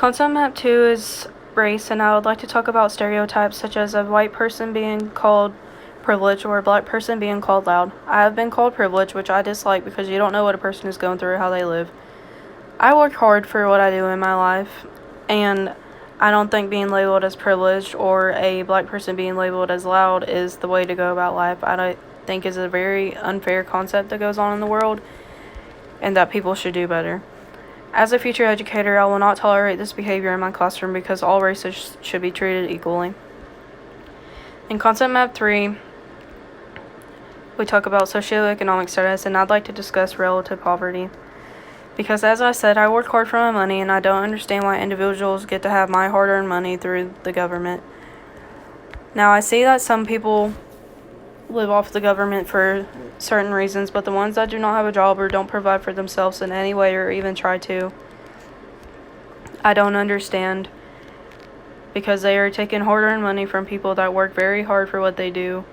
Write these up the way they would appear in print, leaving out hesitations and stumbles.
Concept map 2 is race, and I would like to talk about stereotypes such as a white person being called privileged or a black person being called loud. I have been called privileged, which I dislike because you don't know what a person is going through or how they live. I work hard for what I do in my life, and I don't think being labeled as privileged or a black person being labeled as loud is the way to go about life. I don't think is a very unfair concept that goes on in the world, and that people should do better. As a future educator, I will not tolerate this behavior in my classroom because all races should be treated equally. In Concept Map 3, we talk about socioeconomic status, and I'd like to discuss relative poverty. Because as I said, I work hard for my money, and I don't understand why individuals get to have my hard-earned money through the government. Now, I see that some people live off the government for certain reasons, but the ones that do not have a job or don't provide for themselves in any way or even try to, I don't understand, because they are taking hard-earned money from people that work very hard for what they do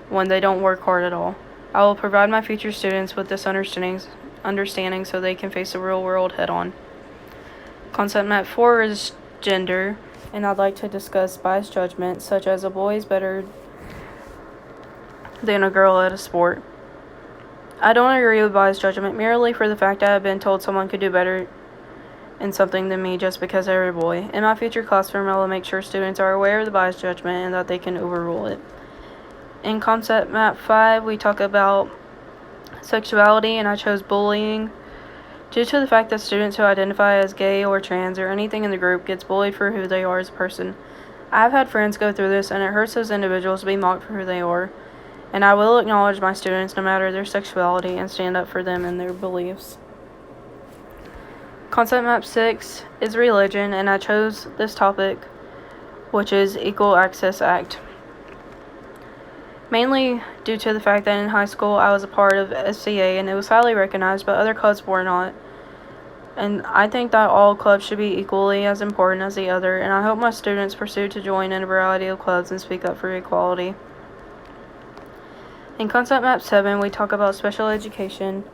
when they don't work hard at all. I will provide my future students with this understanding so they can face the real world head-on. Concept Map 4 is gender, and I'd like to discuss biased judgment, such as a boy is better than a girl at a sport. I don't agree with biased judgment merely for the fact that I've been told someone could do better in something than me just because they're a boy. In my future classroom, I will make sure students are aware of the biased judgment and that they can overrule it. In Concept Map 5, we talk about sexuality, and I chose bullying due to the fact that students who identify as gay or trans or anything in the group gets bullied for who they are as a person. I've had friends go through this, and it hurts those individuals to be mocked for who they are. And I will acknowledge my students no matter their sexuality and stand up for them and their beliefs. Concept Map 6 is religion, and I chose this topic, which is Equal Access Act. Mainly due to the fact that in high school I was a part of SCA and it was highly recognized, but other clubs were not. And I think that all clubs should be equally as important as the other, and I hope my students pursue to join in a variety of clubs and speak up for equality. In Concept Map 7, we talk about special education,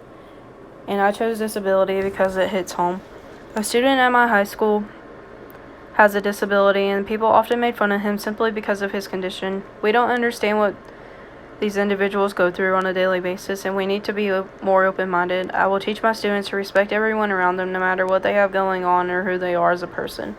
and I chose disability because it hits home. A student at my high school has a disability, and people often made fun of him simply because of his condition. We don't understand what these individuals go through on a daily basis, and we need to be more open-minded. I will teach my students to respect everyone around them no matter what they have going on or who they are as a person.